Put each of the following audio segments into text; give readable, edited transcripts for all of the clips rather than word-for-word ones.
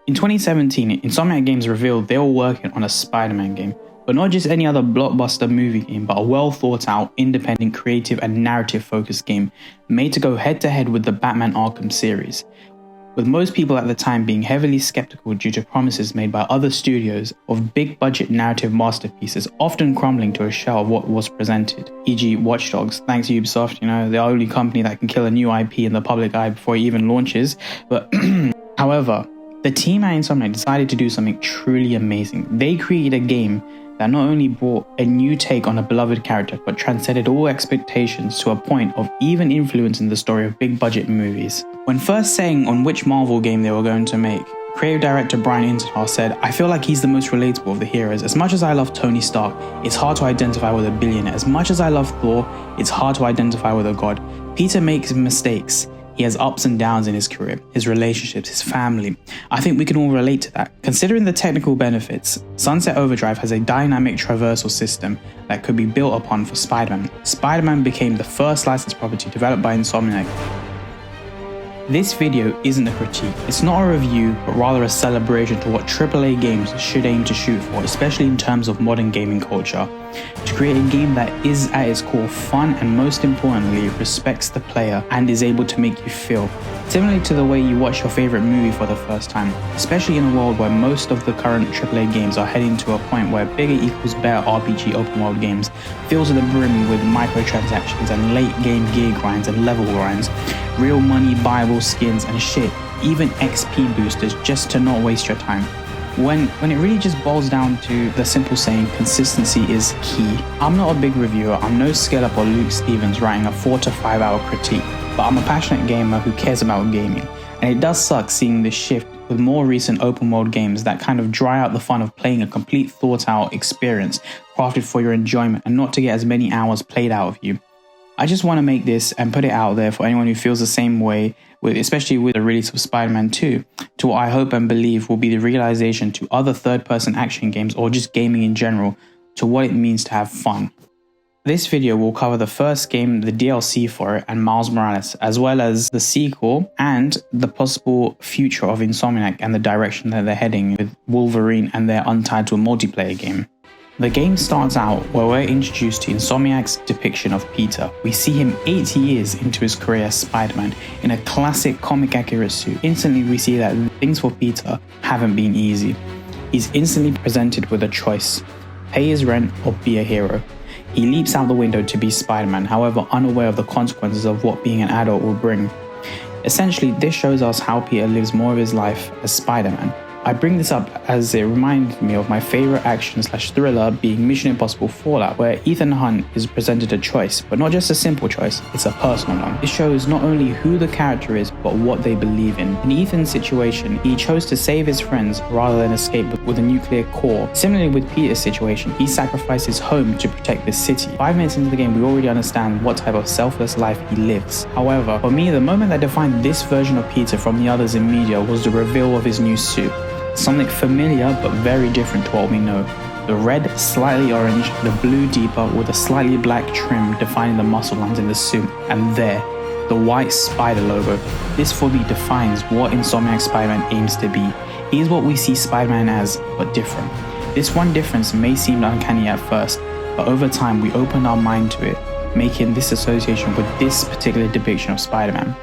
In 2017, Insomniac Games revealed they were working on a Spider-Man game, but not just any other blockbuster movie game, but a well thought out, independent, creative and narrative focused game made to go head to head with the Batman Arkham series. With most people at the time being heavily skeptical due to promises made by other studios of big budget narrative masterpieces often crumbling to a shell of what was presented, e.g. Watch Dogs, thanks to Ubisoft, the only company that can kill a new IP in the public eye before it even launches. But however, the team at Insomniac decided to do something truly amazing. They created a game that not only brought a new take on a beloved character, but transcended all expectations to a point of even influencing the story of big budget movies. When first saying on which Marvel game they were going to make, creative director Brian Intihar said, "I feel like he's the most relatable of the heroes. As much as I love Tony Stark, it's hard to identify with a billionaire. As much as I love Thor, it's hard to identify with a god. Peter makes mistakes. He has ups and downs in his career, his relationships, his family. I think we can all relate to that. Considering the technical benefits, Sunset Overdrive has a dynamic traversal system that could be built upon for Spider-Man. Spider-Man became the first licensed property developed by Insomniac." This video isn't a critique, it's not a review, but rather a celebration to what AAA games should aim to shoot for, especially in terms of modern gaming culture. To create a game that is at its core fun and most importantly respects the player and is able to make you feel, similarly to the way you watch your favorite movie for the first time, especially in a world where most of the current AAA games are heading to a point where bigger equals better RPG open world games fill to the brim with microtransactions and late game gear grinds and level grinds, real money buyable skins and shit, even XP boosters just to not waste your time. When it really just boils down to the simple saying, consistency is key. I'm not a big reviewer, I'm no Scale Up or Luke Stevens writing a 4 to 5 hour critique, but I'm a passionate gamer who cares about gaming. And it does suck seeing this shift with more recent open world games that kind of dry out the fun of playing a complete thought out experience crafted for your enjoyment and not to get as many hours played out of you. I just want to make this and put it out there for anyone who feels the same way, especially with the release of Spider-Man 2, to what I hope and believe will be the realization to other third-person action games or just gaming in general to what it means to have fun. This video will cover the first game, the DLC for it, and Miles Morales, as well as the sequel and the possible future of Insomniac and the direction that they're heading with Wolverine and their untitled multiplayer game. The game starts out where we're introduced to Insomniac's depiction of Peter. We see him 8 years into his career as Spider-Man in a classic comic accurate suit. Instantly we see that things for Peter haven't been easy. He's instantly presented with a choice: pay his rent or be a hero. He leaps out the window to be Spider-Man, however unaware of the consequences of what being an adult will bring. Essentially, this shows us how Peter lives more of his life as Spider-Man. I bring this up as it reminded me of my favorite action/thriller being Mission Impossible Fallout, where Ethan Hunt is presented a choice, but not just a simple choice, it's a personal one. It shows not only who the character is, but what they believe in. In Ethan's situation, he chose to save his friends rather than escape with a nuclear core. Similarly with Peter's situation, he sacrificed his home to protect the city. 5 minutes into the game, we already understand what type of selfless life he lives. However, for me, the moment that defined this version of Peter from the others in media was the reveal of his new suit. Something familiar but very different to what we know. The red slightly orange, the blue deeper with a slightly black trim defining the muscle lines in the suit, and there, the white spider logo. This for me defines what Insomniac Spider-Man aims to be. He is what we see Spider-Man as, but different. This one difference may seem uncanny at first, but over time we open our mind to it, making this association with this particular depiction of Spider-Man.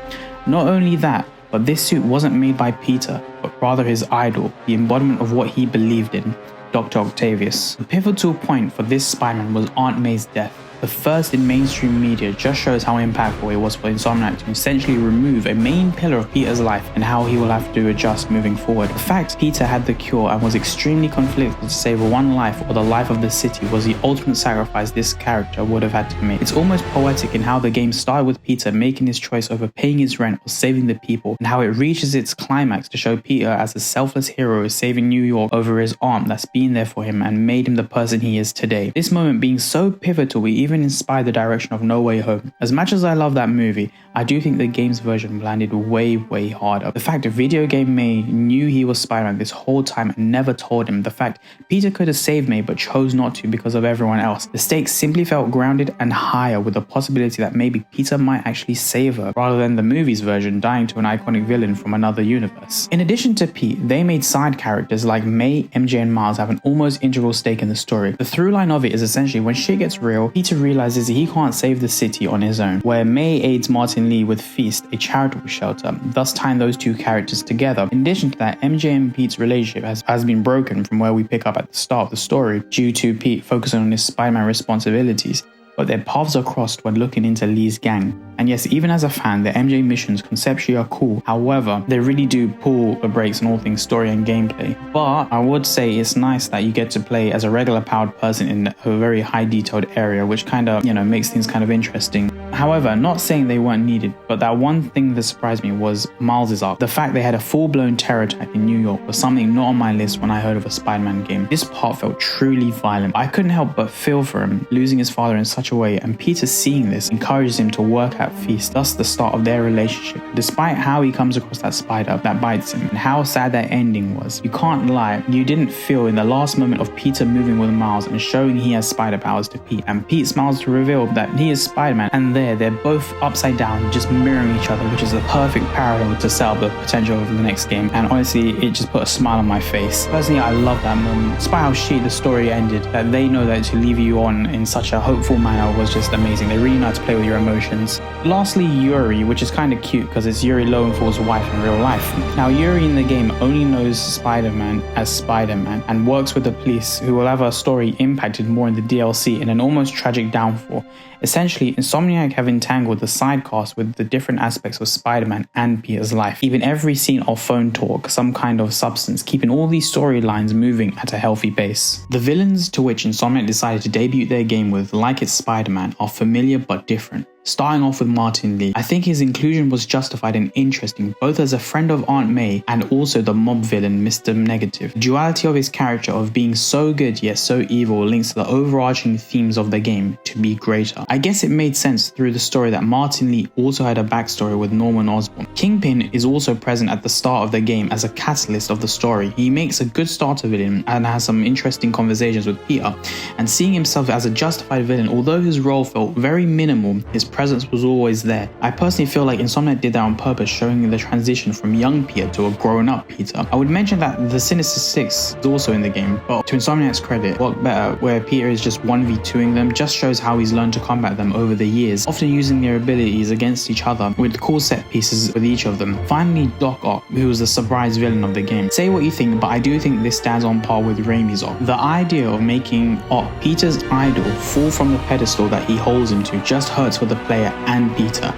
Not only that, but this suit wasn't made by Peter, but rather his idol, the embodiment of what he believed in, Dr. Octavius. The pivotal point for this Spider-Man was Aunt May's death. The first in mainstream media just shows how impactful it was for Insomniac to essentially remove a main pillar of Peter's life and how he will have to adjust moving forward. The fact Peter had the cure and was extremely conflicted to save one life or the life of the city was the ultimate sacrifice this character would have had to make. It's almost poetic in how the game started with Peter making his choice over paying his rent or saving the people, and how it reaches its climax to show Peter as a selfless hero saving New York over his aunt that's been there for him and made him the person he is today. This moment being so pivotal, we even even inspired the direction of No Way Home. As much as I love that movie, I do think the game's version landed way harder. The fact that video game May knew he was Spider-Man this whole time and never told him. The fact Peter could have saved May but chose not to because of everyone else. The stakes simply felt grounded and higher, with the possibility that maybe Peter might actually save her, rather than the movie's version dying to an iconic villain from another universe. In addition to Pete, they made side characters like May, MJ and Miles have an almost integral stake in the story. The through line of it is essentially when shit gets real, Peter realizes he can't save the city on his own, where May aids Martin Lee with Feast, a charitable shelter, thus tying those two characters together. In addition to that, MJ and Pete's relationship has been broken from where we pick up at the start of the story due to Pete focusing on his Spider-Man responsibilities, but their paths are crossed when looking into Lee's gang. And yes, even as a fan, the MJ missions conceptually are cool, however, they really do pull the brakes on all things story and gameplay. But I would say it's nice that you get to play as a regular powered person in a very high detailed area, which kind of, makes things kind of interesting. However, not saying they weren't needed, but that one thing that surprised me was Miles' arc. The fact they had a full-blown terror attack in New York was something not on my list when I heard of a Spider-Man game. This part felt truly violent. I couldn't help but feel for him, losing his father in such a way, and Peter seeing this encourages him to work at Feast, thus the start of their relationship. Despite how he comes across that spider that bites him and how sad that ending was, you can't lie, you didn't feel in the last moment of Peter moving with Miles and showing he has spider powers to Pete, and Pete smiles to reveal that he is Spider-Man, and they're both upside down, just mirroring each other, which is the perfect parallel to set up the potential of the next game, and honestly, it just put a smile on my face. Personally, I love that moment. Despite how shitty the story ended, that they know that to leave you on in such a hopeful manner was just amazing. They really know how to play with your emotions. Lastly, Yuri, which is kind of cute because it's Yuri Lowenthal's wife in real life. Now, Yuri in the game only knows Spider-Man as Spider-Man and works with the police, who will have her story impacted more in the DLC in an almost tragic downfall. Essentially, Insomniac have entangled the side cast with the different aspects of Spider-Man and Peter's life, even every scene of phone talk, some kind of substance, keeping all these storylines moving at a healthy pace. The villains to which Insomniac decided to debut their game with, like its Spider-Man, are familiar but different. Starting off with Martin Lee, I think his inclusion was justified and interesting, both as a friend of Aunt May and also the mob villain Mr. Negative. The duality of his character of being so good yet so evil links to the overarching themes of the game to be greater. I guess it made sense through the story that Martin Lee also had a backstory with Norman Osborn. Kingpin is also present at the start of the game as a catalyst of the story. He makes a good starter villain and has some interesting conversations with Peter, and seeing himself as a justified villain, although his role felt very minimal, his presence was always there. I personally feel like Insomniac did that on purpose, showing the transition from young Peter to a grown-up Peter. I would mention that the Sinister Six is also in the game, but to Insomniac's credit, worked better, where Peter is just 1v2ing them, just shows how he's learned to combat them over the years, often using their abilities against each other with cool set pieces with each of them. Finally, Doc Ock, who was the surprise villain of the game. Say what you think, but I do think this stands on par with Raimi's Ock. The idea of making Ock Peter's idol fall from the pedestal that he holds him to just hurts for the player and Peter.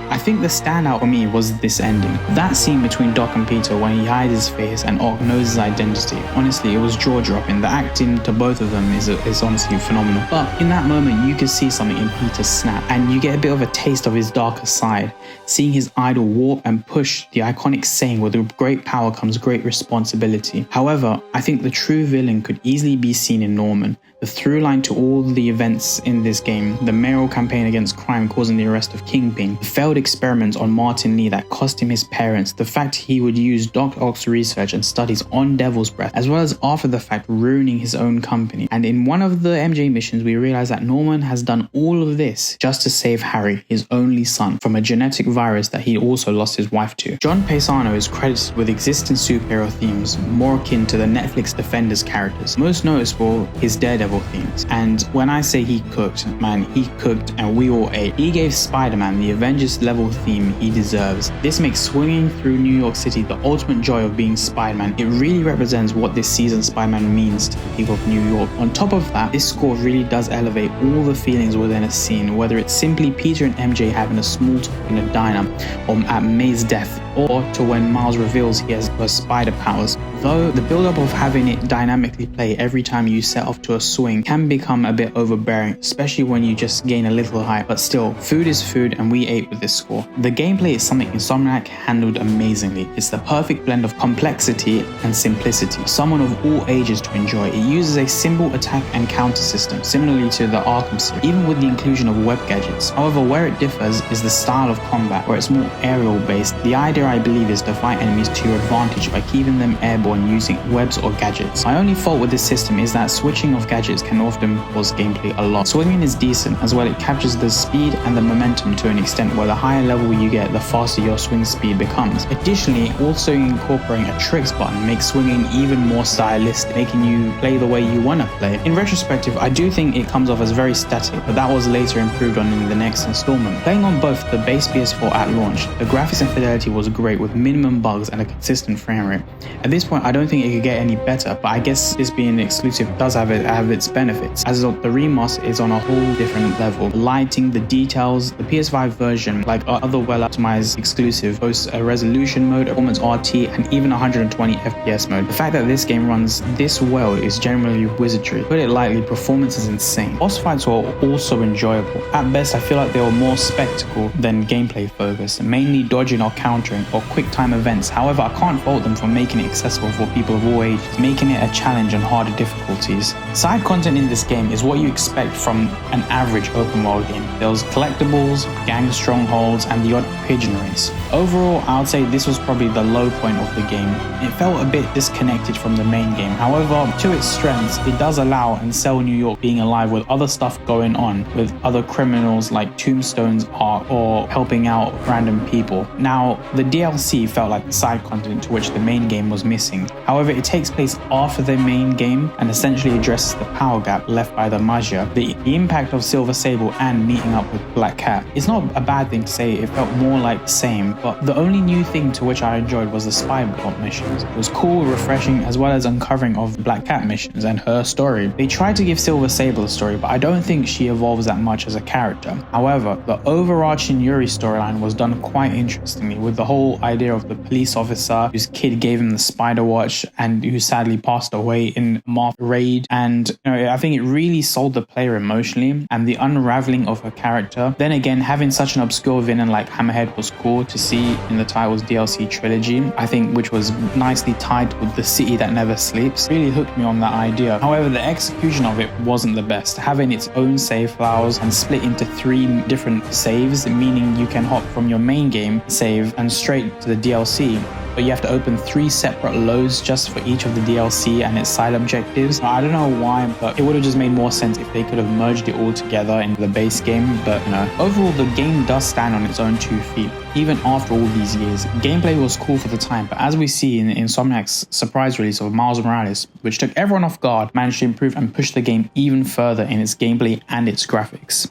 I think the standout for me was this ending. That scene between Doc and Peter when he hides his face and Ock knows his identity. Honestly, it was jaw-dropping. The acting to both of them is honestly phenomenal. But in that moment, you could see something in Peter's snap, and you get a bit of a taste of his darker side. Seeing his idol warp and push the iconic saying, with great power comes great responsibility. However, I think the true villain could easily be seen in Norman. The through line to all the events in this game, the mayoral campaign against crime causing the arrest of Kingpin, the failed experiments on Martin Lee that cost him his parents, the fact he would use Doc Ock's research and studies on Devil's Breath, as well as after the fact ruining his own company. And in one of the MJ missions, we realize that Norman has done all of this just to save Harry, his only son, from a genetic virus that he also lost his wife to. John Paisano is credited with existing superhero themes more akin to the Netflix Defenders characters, most noticeable his Daredevil themes. And when I say he cooked, man, he cooked and we all ate. He gave Spider-Man the Avengers level theme he deserves. This makes swinging through New York City the ultimate joy of being Spider-Man. It really represents what this season Spider-Man means to the people of New York. On top of that, this score really does elevate all the feelings within a scene, whether it's simply Peter and MJ having a small talk in a diner, or at May's death, or to when Miles reveals he has spider powers. though the build-up of having it dynamically play every time you set off to a swing can become a bit overbearing, especially when you just gain a little hype, but still, food is food and we ate with this score. The gameplay is something Insomniac handled amazingly. It's the perfect blend of complexity and simplicity, someone of all ages to enjoy. It uses a simple attack and counter system, similarly to the Arkham series, even with the inclusion of web gadgets. However, where it differs is the style of combat, where it's more aerial based. The idea, I believe, is to fight enemies to your advantage by keeping them airborne using webs or gadgets. My only fault with this system is that switching of gadgets can often pause gameplay a lot. Swinging is decent as well. It captures the speed and the momentum to an extent where the higher level you get, the faster your swing speed becomes. Additionally, also incorporating a tricks button makes swinging even more stylistic, making you play the way you want to play. In retrospective, I do think it comes off as very static, but that was later improved on in the next installment. Playing on both the base PS4 at launch, the graphics and fidelity was great with minimum bugs and a consistent frame rate. At this point, I don't think it could get any better, but I guess this being exclusive does have its benefits, as the remaster is on a whole different level. The lighting, the details, the PS5 version, like other well-optimized exclusive, boasts a resolution mode, performance RT, and even 120 FPS mode. The fact that this game runs this well is generally wizardry. Put it lightly, performance is insane. Boss fights were also enjoyable. At best, I feel like they were more spectacle than gameplay focused, mainly dodging or countering or quick time events. However, I can't fault them for making it accessible for people of all ages, making it a challenge on harder difficulties. Side content in this game is what you expect from an average open world game. There was collectibles, gang strongholds, and the odd pigeon race. Overall, I would say this was probably the low point of the game. It felt a bit disconnected from the main game. However, to its strengths, it does allow and sell New York being alive with other stuff going on, with other criminals like Tombstone's art or helping out random people. Now, the DLC felt like the side content to which the main game was missing. However, it takes place after the main game and essentially addresses the power gap left by the Magia, the impact of Silver Sable, and meeting up with Black Cat. It's not a bad thing to say, it felt more like the same, but the only new thing to which I enjoyed was the spy plot missions. It was cool, refreshing, as well as uncovering of Black Cat missions and her story. They tried to give Silver Sable a story, but I don't think she evolves that much as a character. However, the overarching Yuri storyline was done quite interestingly, with the whole idea of the police officer whose kid gave him the spider watch and who sadly passed away in Marth raid, and I think it really sold the player emotionally, and the unraveling of her character. Then again, having such an obscure villain like Hammerhead was cool to see in the title's DLC trilogy, I think, which was nicely tied with the city that never sleeps. Really hooked me on that idea. However, the execution of it wasn't the best, having its own save files and split into 3 different saves, meaning you can hop from your main game save and straight to the DLC, but you have to open 3 separate loads just for each of the DLC and its side objectives. I don't know why, but it would have just made more sense if they could have merged it all together into the base game. But overall the game does stand on its own 2 feet. Even after all these years, gameplay was cool for the time, but as we see in Insomniac's surprise release of Miles Morales, which took everyone off guard, managed to improve and push the game even further in its gameplay and its graphics.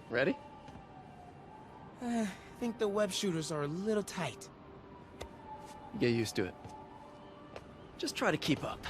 Ready? I think the web shooters are a little tight. Get used to it. Just try to keep up.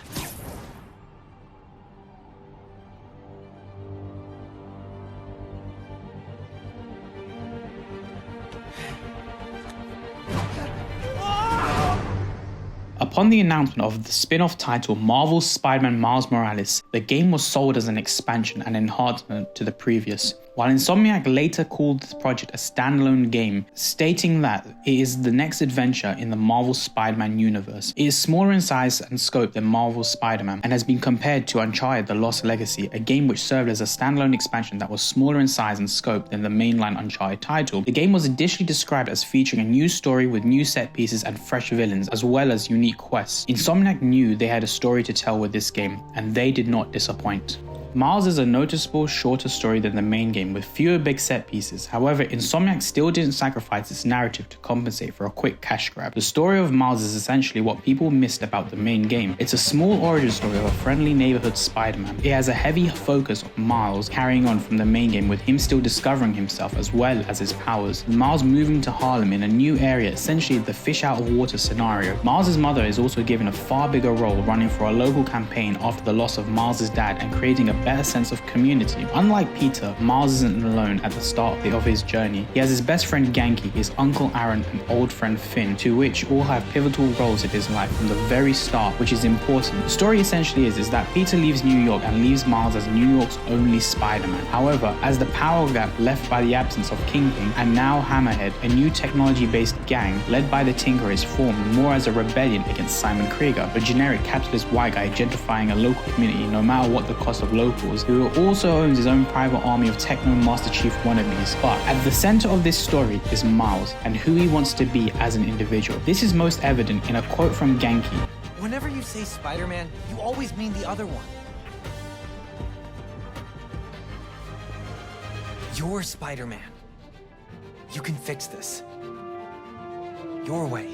Upon the announcement of the spin-off title Marvel's Spider-Man Miles Morales, the game was sold as an expansion and enhancement to the previous, while Insomniac later called the project a standalone game, stating that it is the next adventure in the Marvel Spider-Man universe. It is smaller in size and scope than Marvel's Spider-Man and has been compared to Uncharted: The Lost Legacy, a game which served as a standalone expansion that was smaller in size and scope than the mainline Uncharted title. The game was additionally described as featuring a new story with new set pieces and fresh villains, as well as unique quests. Insomniac knew they had a story to tell with this game, and they did not disappoint. Miles is a noticeable shorter story than the main game with fewer big set pieces. However, Insomniac still didn't sacrifice its narrative to compensate for a quick cash grab. The story of Miles is essentially what people missed about the main game. It's a small origin story of a friendly neighborhood Spider-Man. It has a heavy focus on Miles carrying on from the main game, with him still discovering himself as well as his powers. Miles moving to Harlem in a new area, essentially the fish out of water scenario. Miles' mother is also given a far bigger role, running for a local campaign after the loss of Miles' dad and creating a better sense of community. Unlike Peter, Miles isn't alone at the start of his journey. He has his best friend Genki, his uncle Aaron, and old friend Finn, to which all have pivotal roles in his life from the very start, which is important. The story essentially is that Peter leaves New York and leaves Miles as New York's only Spider-Man. However, as the power gap left by the absence of Kingpin and now Hammerhead, a new technology-based gang led by the Tinkerer is formed more as a rebellion against Simon Krieger, a generic capitalist white guy gentrifying a local community no matter what the cost of locals, who also owns his own private army of techno Master Chief wannabes. But at the center of this story is Miles and who he wants to be as an individual. This is most evident in a quote from Genki. Whenever you say Spider-Man, you always mean the other one. You're Spider-Man. You can fix this. Your way.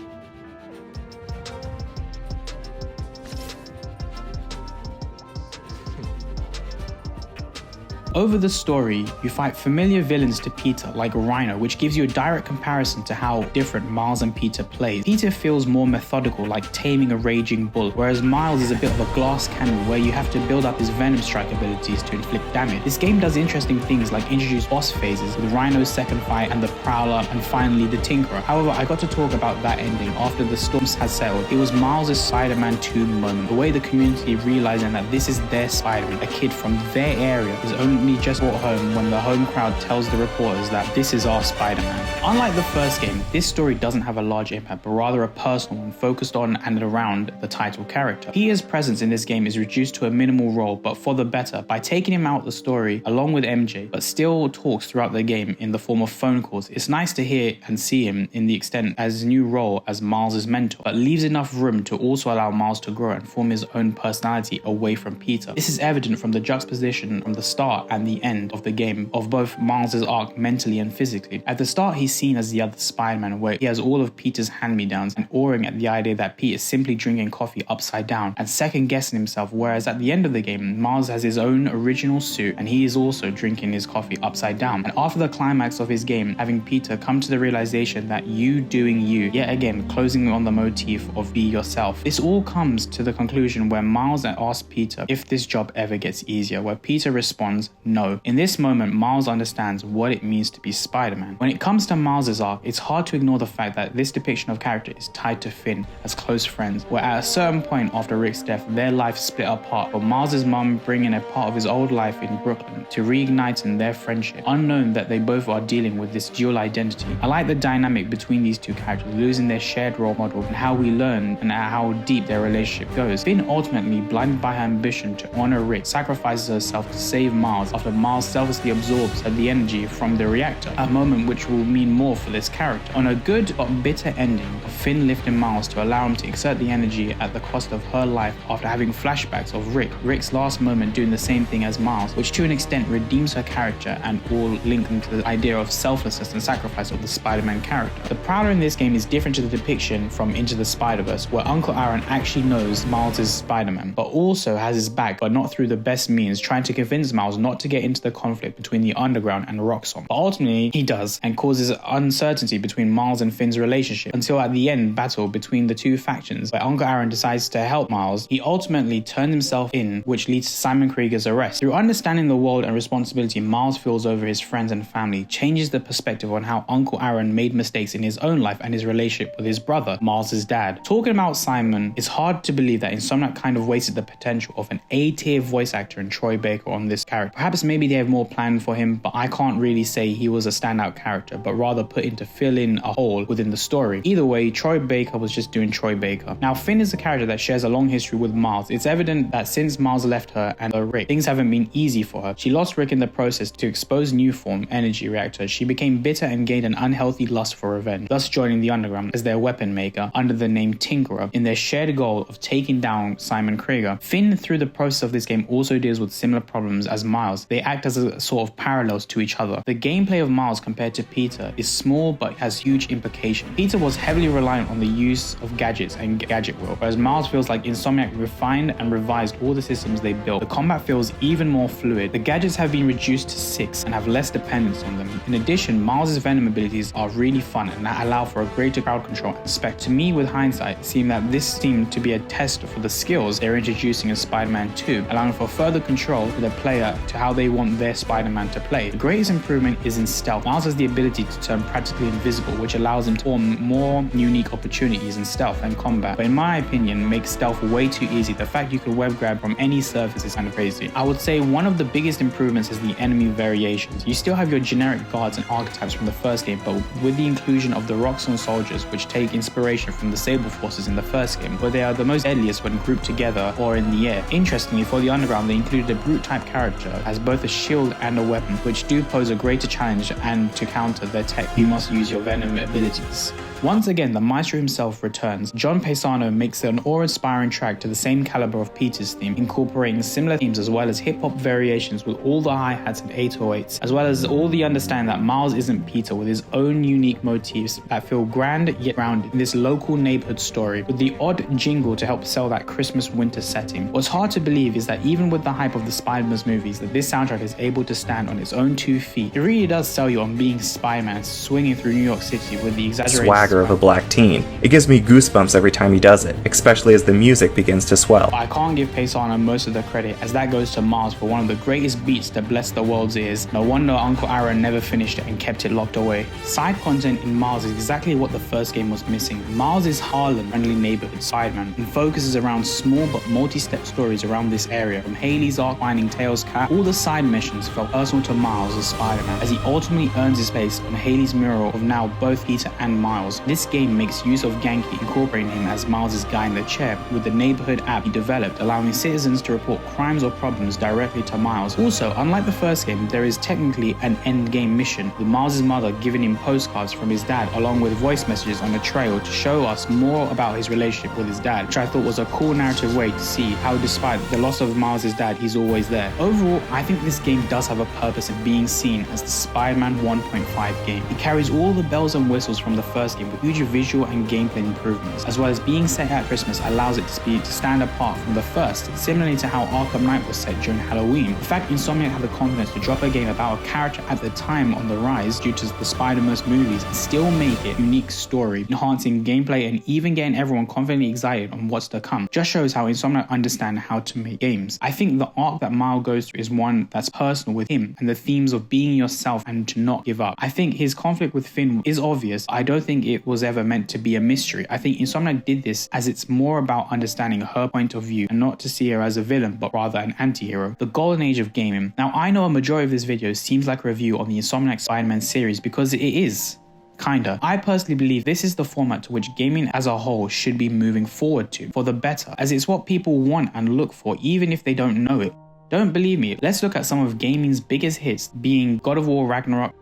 Over the story, you fight familiar villains to Peter, like Rhino, which gives you a direct comparison to how different Miles and Peter play. Peter feels more methodical, like taming a raging bull, whereas Miles is a bit of a glass cannon where you have to build up his Venom Strike abilities to inflict damage. This game does interesting things like introduce boss phases, with Rhino's second fight and the Prowler, and finally the Tinkerer. However, I got to talk about that ending after the storms had settled. It was Miles' Spider-Man 2 moment, the way the community realizing that this is their Spider-Man, a kid from their area, is only just brought home when the home crowd tells the reporters that this is our Spider-Man. Unlike the first game, this story doesn't have a large impact, but rather a personal one focused on and around the title character. Peter's presence in this game is reduced to a minimal role, but for the better, by taking him out of the story along with MJ, but still talks throughout the game in the form of phone calls. It's nice to hear and see him in the extent as his new role as Miles' mentor, but leaves enough room to also allow Miles to grow and form his own personality away from Peter. This is evident from the juxtaposition from the start and the end of the game of both Miles' arc mentally and physically. At the start, he's seen as the other Spider-Man, where he has all of Peter's hand-me-downs and awing at the idea that Pete is simply drinking coffee upside down and second-guessing himself, whereas at the end of the game, Miles has his own original suit and he is also drinking his coffee upside down. And after the climax of his game, having Peter come to the realization that you doing you, yet again closing on the motif of be yourself. This all comes to the conclusion where Miles asks Peter if this job ever gets easier, where Peter responds, no. In this moment, Miles understands what it means to be Spider-Man. When it comes to Miles' arc, it's hard to ignore the fact that this depiction of character is tied to Finn as close friends, where at a certain point after Rick's death, their lives split apart, but Miles' mum bringing a part of his old life in Brooklyn to reigniting their friendship, unknown that they both are dealing with this dual identity. I like the dynamic between these two characters, losing their shared role model and how we learn and how deep their relationship goes. Finn, ultimately blinded by her ambition to honor Rick, sacrifices herself to save Miles after Miles selflessly absorbs the energy from the reactor, a moment which will mean more for this character. On a good but bitter ending of Finn lifting Miles to allow him to exert the energy at the cost of her life after having flashbacks of Rick's last moment doing the same thing as Miles, which to an extent redeems her character and all linked into the idea of selflessness and sacrifice of the Spider-Man character. The Prowler in this game is different to the depiction from Into the Spider-Verse, where Uncle Aaron actually knows Miles is Spider-Man, but also has his back, but not through the best means, trying to convince Miles not to get into the conflict between the Underground and Roxxon. But ultimately, he does, and causes uncertainty between Miles and Finn's relationship, until at the end battle between the two factions, where Uncle Aaron decides to help Miles. He ultimately turns himself in, which leads to Simon Krieger's arrest. Through understanding the world and responsibility Miles feels over his friends and family, changes the perspective on how Uncle Aaron made mistakes in his own life and his relationship with his brother, Miles' dad. Talking about Simon, it's hard to believe that Insomniac kind of wasted the potential of an A-tier voice actor in Troy Baker on this character. Perhaps maybe they have more planned for him, but I can't really say he was a standout character, but rather put in to fill in a hole within the story. Either way, Troy Baker was just doing Troy Baker. Now, Finn is a character that shares a long history with Miles. It's evident that since Miles left her and Rick, things haven't been easy for her. She lost Rick in the process to expose new form energy reactors. She became bitter and gained an unhealthy lust for revenge, thus joining the Underground as their weapon maker under the name Tinkerer in their shared goal of taking down Simon Krieger. Finn, through the process of this game, also deals with similar problems as Miles, Miles. They act as a sort of parallels to each other. The gameplay of Miles compared to Peter is small but has huge implications. Peter was heavily reliant on the use of gadgets and gadget will, whereas Miles feels like Insomniac refined and revised all the systems they built. The combat feels even more fluid. The gadgets have been reduced to 6 and have less dependence on them. In addition, Miles' Venom abilities are really fun and that allow for a greater crowd control aspect. To me, with hindsight, it seemed that this seemed to be a test for the skills they're introducing in Spider-Man 2, allowing for further control for the player to how they want their Spider-Man to play. The greatest improvement is in stealth. Miles has the ability to turn practically invisible, which allows him to form more unique opportunities in stealth and combat, but in my opinion makes stealth way too easy. The fact you can web grab from any surface is kind of crazy. I would say one of the biggest improvements is the enemy variations. You still have your generic guards and archetypes from the first game, but with the inclusion of the Roxxon soldiers, which take inspiration from the Sable forces in the first game, where they are the most deadliest when grouped together or in the air. Interestingly, for the underground, they included a brute type character as both a shield and a weapon, which do pose a greater challenge, and to counter their tech, you must use your Venom abilities. Once again, the maestro himself returns. John Paisano makes an awe-inspiring track to the same caliber of Peter's theme, incorporating similar themes as well as hip-hop variations with all the hi-hats and 808s, as well as all the understanding that Miles isn't Peter, with his own unique motifs that feel grand yet grounded in this local neighborhood story, with the odd jingle to help sell that Christmas winter setting. What's hard to believe is that even with the hype of the Spider-Man movies, that this soundtrack is able to stand on its own 2 feet. It really does sell you on being Spider-Man swinging through New York City with the exaggerated swagger of a black teen. It gives me goosebumps every time he does it, especially as the music begins to swell. I can't give Paisano most of the credit, as that goes to Miles for one of the greatest beats that blessed the world's ears. No wonder Uncle Aaron never finished it and kept it locked away. Side content in Miles is exactly what the first game was missing. Miles is Harlem-friendly neighborhood Spider-Man and focuses around small but multi-step stories around this area. From Haley's arc finding Tails' cat, all the side missions felt personal to Miles as Spider-Man, as he ultimately earns his place on Haley's mural of now both Peter and Miles. This game makes use of Genki, incorporating him as Miles' guy in the chair with the neighborhood app he developed, allowing citizens to report crimes or problems directly to Miles. Also, unlike the first game, there is technically an end game mission, with Miles' mother giving him postcards from his dad along with voice messages on the trail to show us more about his relationship with his dad, which I thought was a cool narrative way to see how despite the loss of Miles' dad, he's always there. Overall, I think this game does have a purpose of being seen as the Spider-Man 1.5 game. It carries all the bells and whistles from the first game with huge visual and gameplay improvements, as well as being set at Christmas allows it to stand apart from the first, similarly to how Arkham Knight was set during Halloween. The fact Insomniac had the confidence to drop a game about a character at the time on the rise due to the Spider-Verse movies and still make it a unique story, enhancing gameplay and even getting everyone confidently excited on what's to come, just shows how Insomniac understand how to make games. I think the arc that Miles goes through is one that's personal with him and the themes of being yourself and to not give up. I think his conflict with Finn is obvious. I don't think it was ever meant to be a mystery. I think Insomniac did this as it's more about understanding her point of view and not to see her as a villain but rather an anti-hero. The golden age of gaming. Now I know a majority of this video seems like a review on the Insomniac Spider-Man series because it is. Kinda. I personally believe this is the format to which gaming as a whole should be moving forward to, for the better, as it's what people want and look for even if they don't know it. Don't believe me? Let's look at some of gaming's biggest hits, being God of War Ragnarok,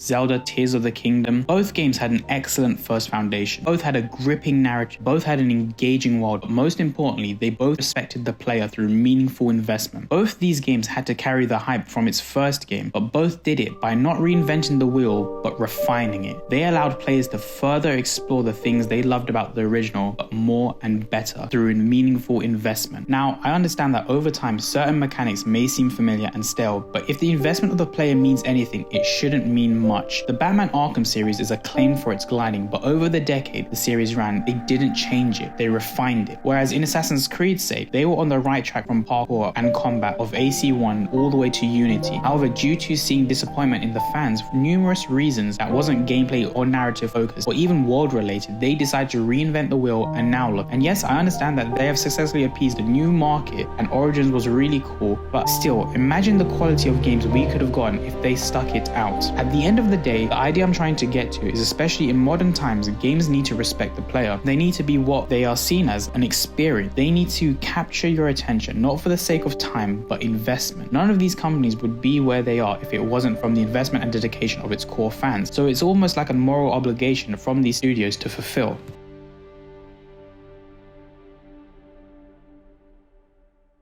Zelda Tears of the Kingdom. Both games had an excellent first foundation. Both had a gripping narrative. Both had an engaging world. But most importantly, they both respected the player through meaningful investment. Both these games had to carry the hype from its first game, but both did it by not reinventing the wheel, but refining it. They allowed players to further explore the things they loved about the original, but more and better through meaningful investment. Now, I understand that over time, certain mechanics may seem familiar and stale, but if the investment of the player means anything, it shouldn't mean much. The Batman Arkham series is acclaimed for its gliding, but over the decade the series ran, they didn't change it, they refined it. Whereas in Assassin's Creed's sake, they were on the right track from parkour and combat of AC1 all the way to Unity. However, due to seeing disappointment in the fans for numerous reasons that wasn't gameplay or narrative focused or even world related, they decided to reinvent the wheel and now look. And yes, I understand that they have successfully appeased a new market and Origins was really cool, but still, imagine the quality of games we could have gotten if they stuck it out. At the end of the day, the idea I'm trying to get to is, especially in modern times, games need to respect the player. They need to be what they are seen as, an experience. They need to capture your attention, not for the sake of time, but investment. None of these companies would be where they are if it wasn't from the investment and dedication of its core fans. So it's almost like a moral obligation from these studios to fulfill.